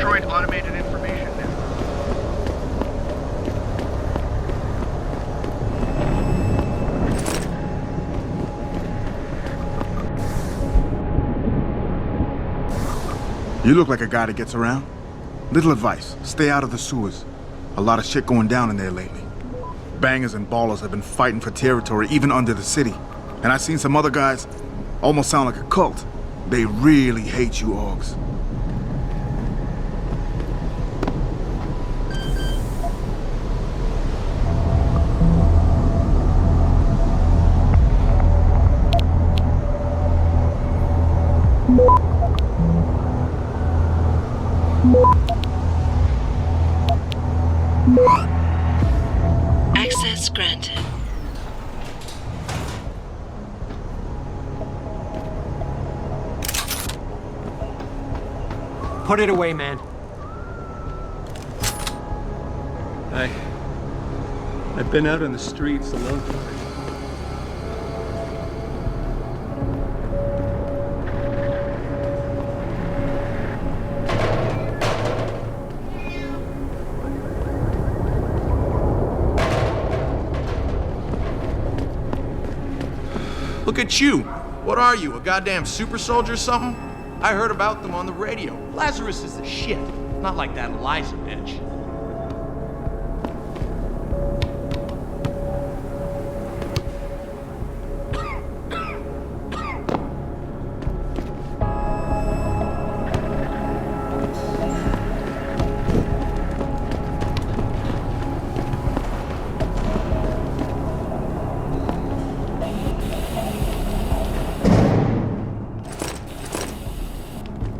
Detroit Automated Information Network. You look like a guy that gets around. Little advice, stay out of the sewers. A lot of shit going down in there lately. Bangers and ballers have been fighting for territory even under the city. And I've seen some other guys almost sound like a cult. They really hate you, Augs. Access granted. Put it away, man. I've been out on the streets a long time. Look at you. What are you, a goddamn super soldier or something? I heard about them on the radio. Lazarus is the shit. Not like that Eliza bitch.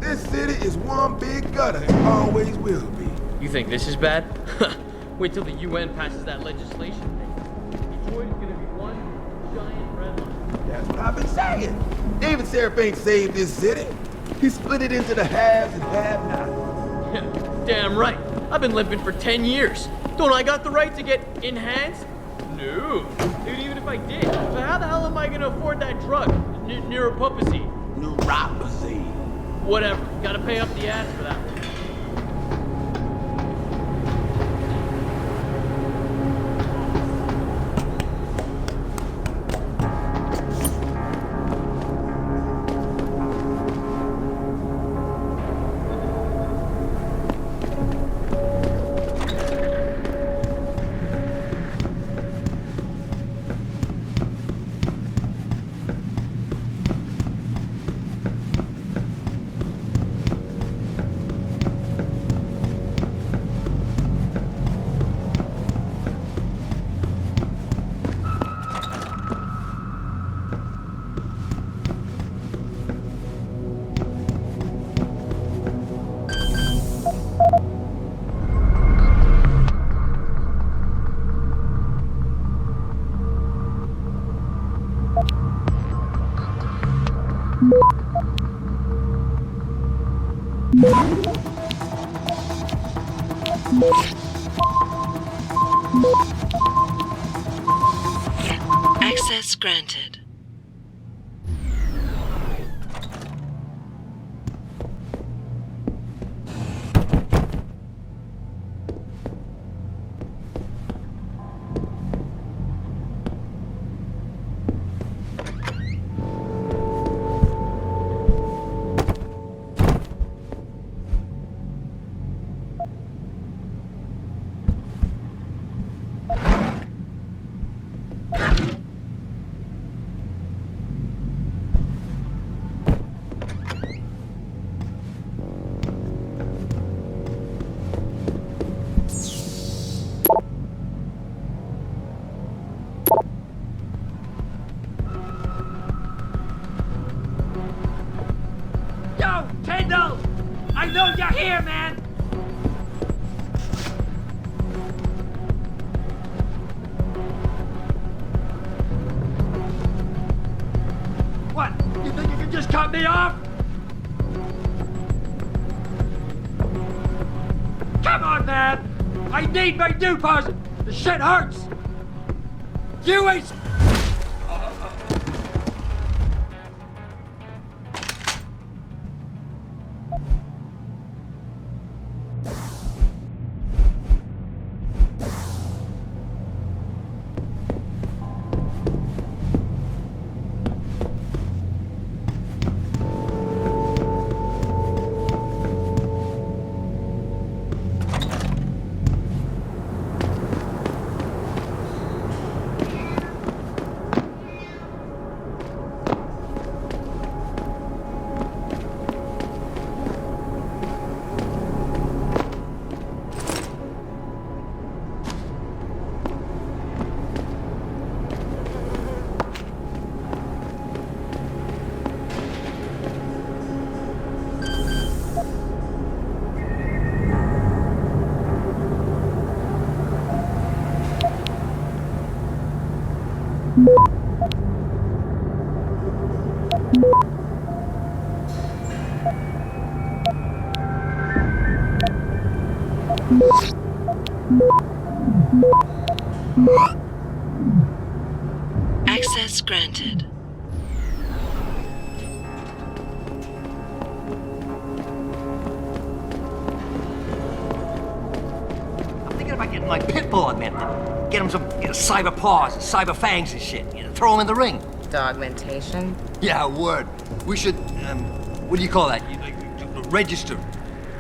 This city is one big gutter and always will be. You think this is bad? Wait till the UN passes that legislation thing. Detroit is gonna be one giant red line. That's what I've been saying. David Seraph ain't saved this city. He split it into the haves and have-nots. Yeah, damn right. I've been limping for 10 years. Don't I got the right to get enhanced? No. Dude, even if I did, so how the hell am I gonna afford that drug? Neuropathy. Neuropathy. Whatever. Gotta pay up the ass for that one. Access granted. Yo, Kendall! I know you're here, man! What? You think you can just cut me off? Come on, man! I need my deposit! The shit hurts! You ain't... Access granted. I'm thinking about getting my pit bull augmented. Get him some cyber paws, cyber fangs and shit. Throw him in the ring. Dogmentation? Yeah, word. We should, what do you call that? Register.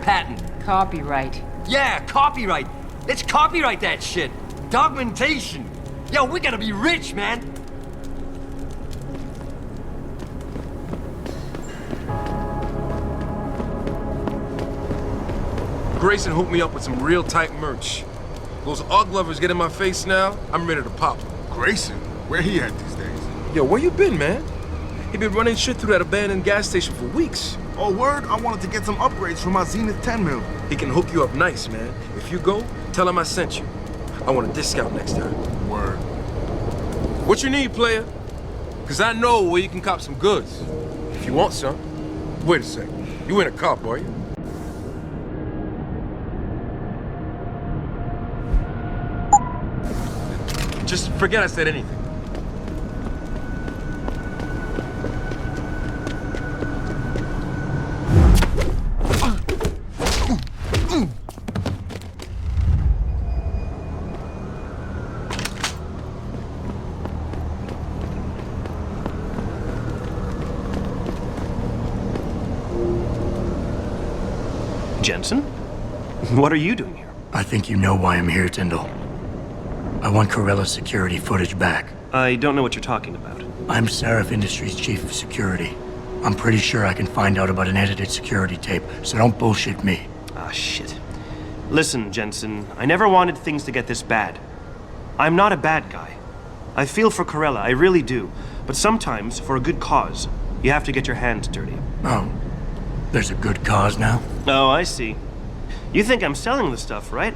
Patent. Copyright. Yeah, copyright. Let's copyright that shit. Dogmentation. Yo, we gotta be rich, man. Grayson hooked me up with some real tight merch. Those UGG lovers get in my face now, I'm ready to pop them. Grayson? Where he at these days? Yo, where you been, man? He been running shit through that abandoned gas station for weeks. Oh, word? I wanted to get some upgrades for my Zenith 10 mil. He can hook you up nice, man. If you go, tell him I sent you. I want a discount next time. Word. What you need, player? Cause I know where you can cop some goods. If you want some. Wait a second. You ain't a cop, are you? Just forget I said anything. Jensen? What are you doing here? I think you know why I'm here, Tyndall. I want Corella's security footage back. I don't know what you're talking about. I'm Seraph Industries' chief of security. I'm pretty sure I can find out about an edited security tape, so don't bullshit me. Ah, shit. Listen, Jensen, I never wanted things to get this bad. I'm not a bad guy. I feel for Corella, I really do. But sometimes, for a good cause, you have to get your hands dirty. Oh, there's a good cause now? Oh, I see. You think I'm selling the stuff, right?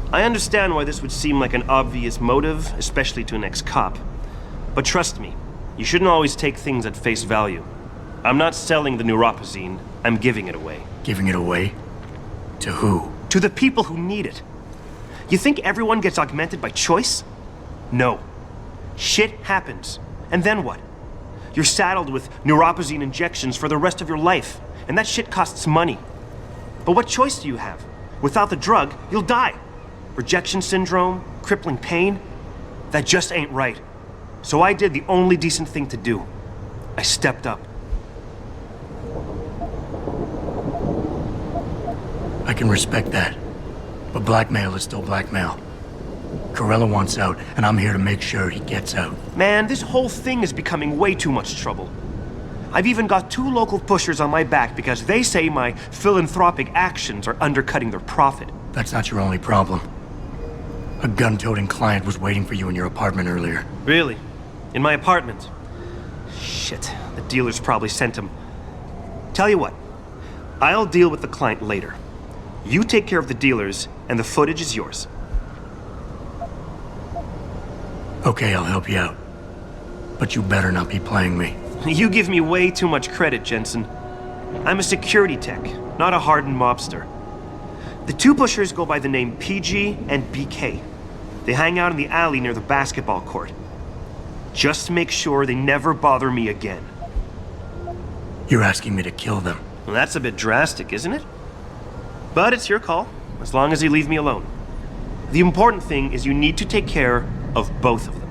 I understand why this would seem like an obvious motive, especially to an ex-cop. But trust me, you shouldn't always take things at face value. I'm not selling the neuropazine, I'm giving it away. Giving it away? To who? To the people who need it. You think everyone gets augmented by choice? No. Shit happens. And then what? You're saddled with neuropazine injections for the rest of your life, and that shit costs money. But what choice do you have? Without the drug, you'll die. Rejection syndrome, crippling pain. That just ain't right. So I did the only decent thing to do. I stepped up. I can respect that. But blackmail is still blackmail. Corella wants out, and I'm here to make sure he gets out. Man, this whole thing is becoming way too much trouble. I've even got 2 local pushers on my back because they say my philanthropic actions are undercutting their profit. That's not your only problem. A gun-toting client was waiting for you in your apartment earlier. Really? In my apartment? Shit, the dealers probably sent him. Tell you what, I'll deal with the client later. You take care of the dealers, and the footage is yours. Okay, I'll help you out. But you better not be playing me. You give me way too much credit, Jensen. I'm a security tech, not a hardened mobster. The 2 pushers go by the name PG and BK. They hang out in the alley near the basketball court. Just make sure they never bother me again. You're asking me to kill them. Well, that's a bit drastic, isn't it? But it's your call, as long as you leave me alone. The important thing is you need to take care of both of them.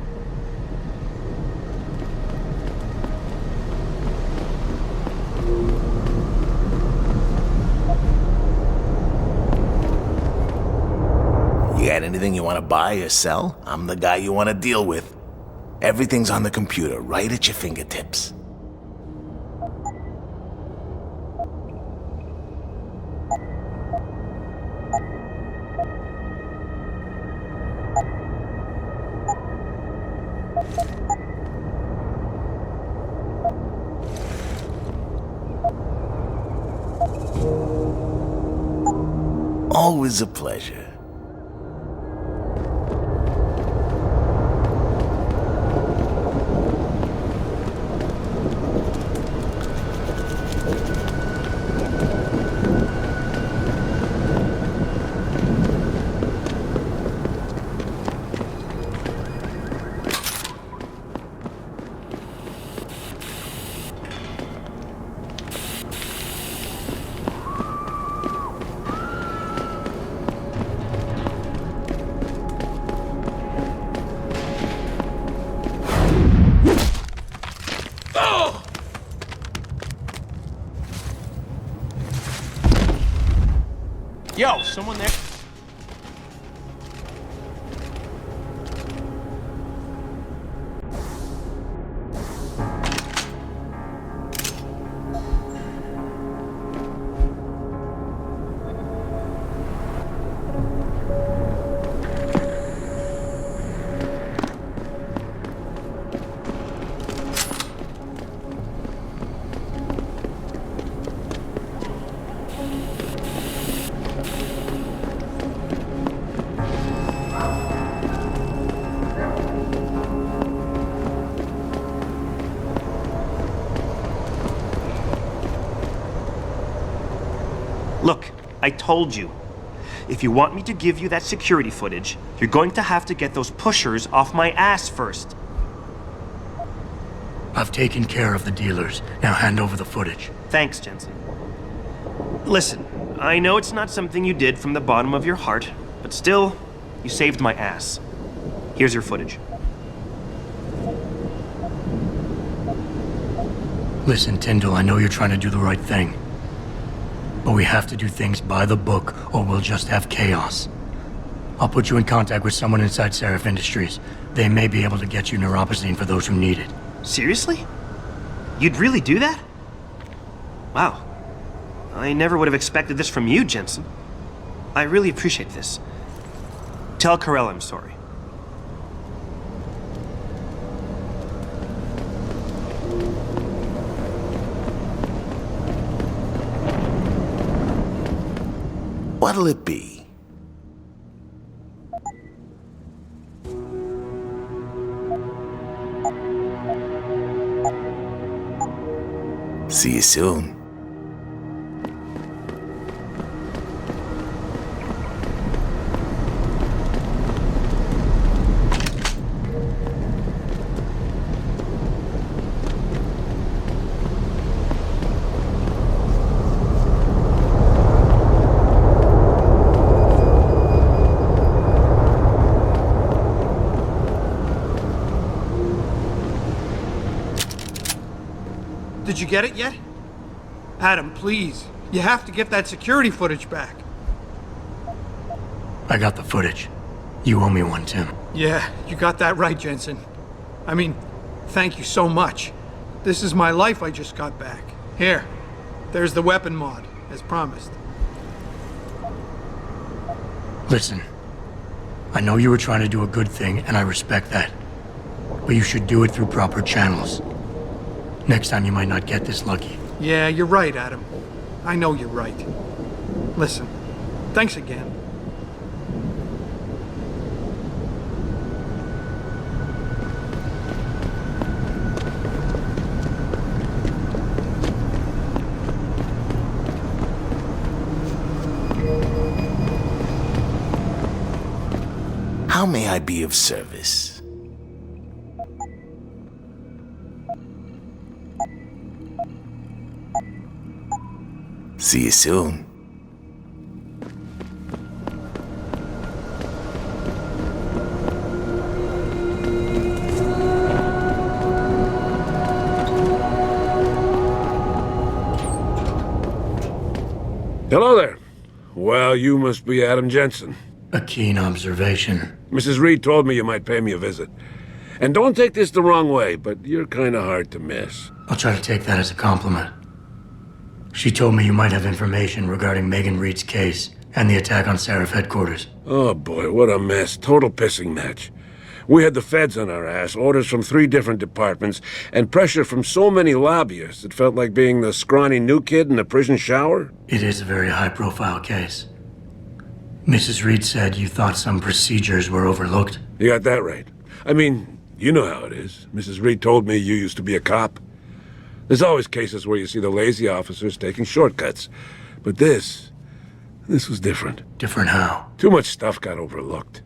You got anything you want to buy or sell? I'm the guy you want to deal with. Everything's on the computer, right at your fingertips. Always a pleasure. someone there? Look, I told you. If you want me to give you that security footage, you're going to have to get those pushers off my ass first. I've taken care of the dealers. Now hand over the footage. Thanks, Jensen. Listen, I know it's not something you did from the bottom of your heart, but still, you saved my ass. Here's your footage. Listen, Tyndall, I know you're trying to do the right thing. But we have to do things by the book, or we'll just have chaos. I'll put you in contact with someone inside Seraph Industries. They may be able to get you neuropozyne for those who need it. Seriously? You'd really do that? Wow. I never would have expected this from you, Jensen. I really appreciate this. Tell Carell I'm sorry. What'll it be? See you soon. Did you get it yet? Adam, please. You have to get that security footage back. I got the footage. You owe me one, Tim. Yeah, you got that right, Jensen. I mean, thank you so much. This is my life I just got back. Here, there's the weapon mod, as promised. Listen, I know you were trying to do a good thing, and I respect that. But you should do it through proper channels. Next time you might not get this lucky. Yeah, you're right, Adam. I know you're right. Listen, thanks again. How may I be of service? See you soon. Hello there. Well, you must be Adam Jensen. A keen observation. Mrs. Reed told me you might pay me a visit. And don't take this the wrong way, but you're kind of hard to miss. I'll try to take that as a compliment. She told me you might have information regarding Megan Reed's case and the attack on Seraph headquarters. Oh boy, what a mess. Total pissing match. We had the feds on our ass, orders from 3 different departments, and pressure from so many lobbyists it felt like being the scrawny new kid in the prison shower. It is a very high-profile case. Mrs. Reed said you thought some procedures were overlooked. You got that right. I mean, you know how it is. Mrs. Reed told me you used to be a cop. There's always cases where you see the lazy officers taking shortcuts. But this was different. Different how? Too much stuff got overlooked.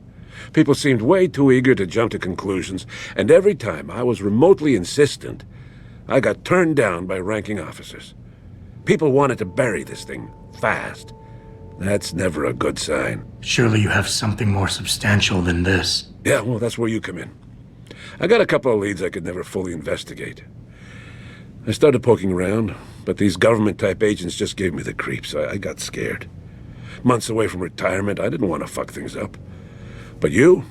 People seemed way too eager to jump to conclusions, and every time I was remotely insistent, I got turned down by ranking officers. People wanted to bury this thing fast. That's never a good sign. Surely you have something more substantial than this. Yeah, well, that's where you come in. I got a couple of leads I could never fully investigate. I started poking around, but these government-type agents just gave me the creeps. I got scared. months away from retirement. I didn't want to fuck things up. But you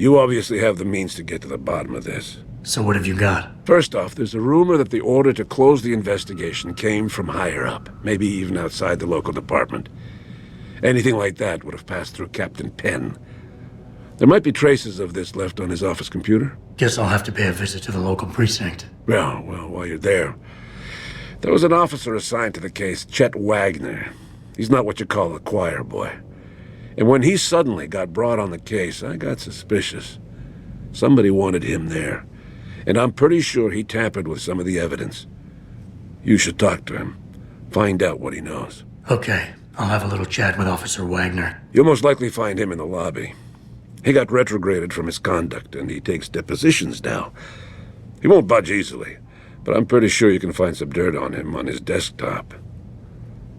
obviously have the means to get to the bottom of this. So what have you got? First off, there's a rumor that the order to close the investigation came from higher up, maybe even outside the local department. Anything like that would have passed through Captain Penn. There might be traces of this left on his office computer. Guess I'll have to pay a visit to the local precinct. Well, while you're there, there was an officer assigned to the case, Chet Wagner. He's not what you call a choir boy. And when he suddenly got brought on the case, I got suspicious. Somebody wanted him there. And I'm pretty sure he tampered with some of the evidence. You should talk to him. Find out what he knows. Okay, I'll have a little chat with Officer Wagner. You'll most likely find him in the lobby. He got retrograded from his conduct, and he takes depositions now. He won't budge easily, but I'm pretty sure you can find some dirt on him on his desktop.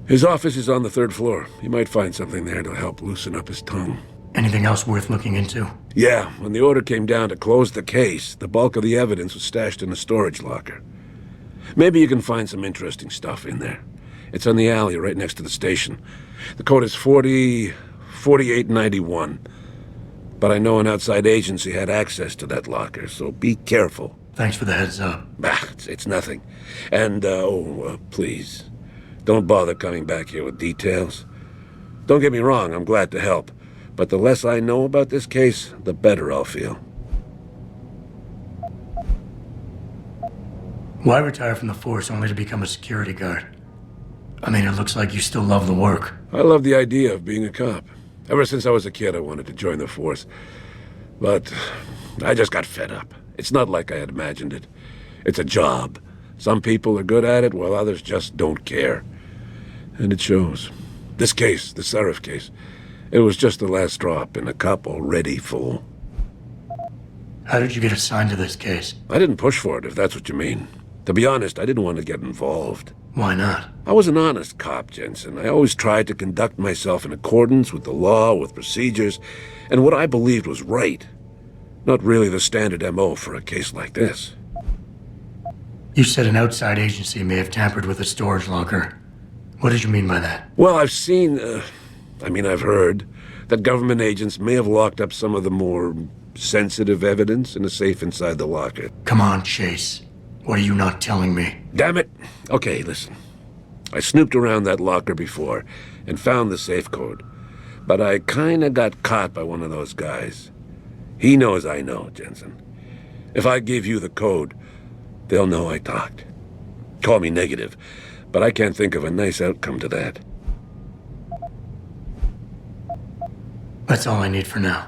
His office is on the 3rd floor. You might find something there to help loosen up his tongue. Anything else worth looking into? Yeah, when the order came down to close the case, the bulk of the evidence was stashed in a storage locker. Maybe you can find some interesting stuff in there. It's on the alley right next to the station. The code is 4891. But I know an outside agency had access to that locker, so be careful. Thanks for the heads up. Bah, it's nothing. And, please, don't bother coming back here with details. Don't get me wrong, I'm glad to help. But the less I know about this case, the better I'll feel. Why retire from the force only to become a security guard? I mean, it looks like you still love the work. I love the idea of being a cop. Ever since I was a kid, I wanted to join the force. But I just got fed up. It's not like I had imagined it. It's a job. Some people are good at it, while others just don't care. And it shows. This case, the Seraph case, it was just the last drop in a cup already full. How did you get assigned to this case? I didn't push for it, if that's what you mean. To be honest, I didn't want to get involved. Why not? I was an honest cop, Jensen. I always tried to conduct myself in accordance with the law, with procedures, and what I believed was right. Not really the standard MO for a case like this. You said an outside agency may have tampered with a storage locker. What did you mean by that? Well, I've heard that government agents may have locked up some of the more sensitive evidence in a safe inside the locker. Come on, Chase. What are you not telling me? Damn it! Okay, listen. I snooped around that locker before and found the safe code. But I kinda got caught by one of those guys. He knows I know, Jensen. If I give you the code, they'll know I talked. Call me negative, but I can't think of a nice outcome to that. That's all I need for now.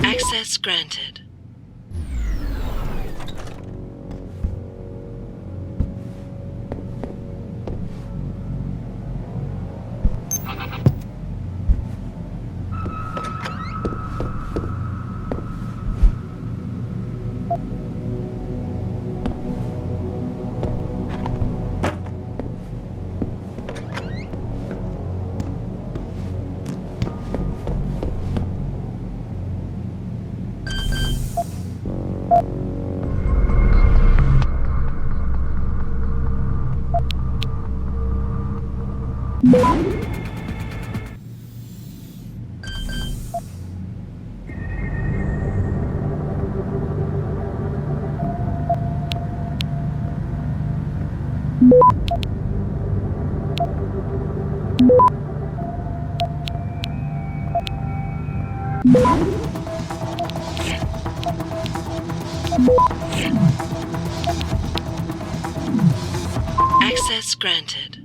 Access granted. Access granted.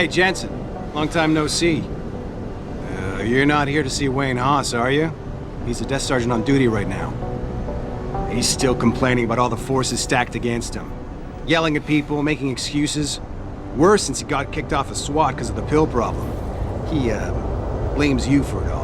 Hey, Jensen. Long time no see. You're not here to see Wayne Haas, are you? He's a desk sergeant on duty right now. He's still complaining about all the forces stacked against him. Yelling at people, making excuses. Worse since he got kicked off of SWAT because of the pill problem. He, blames you for it all.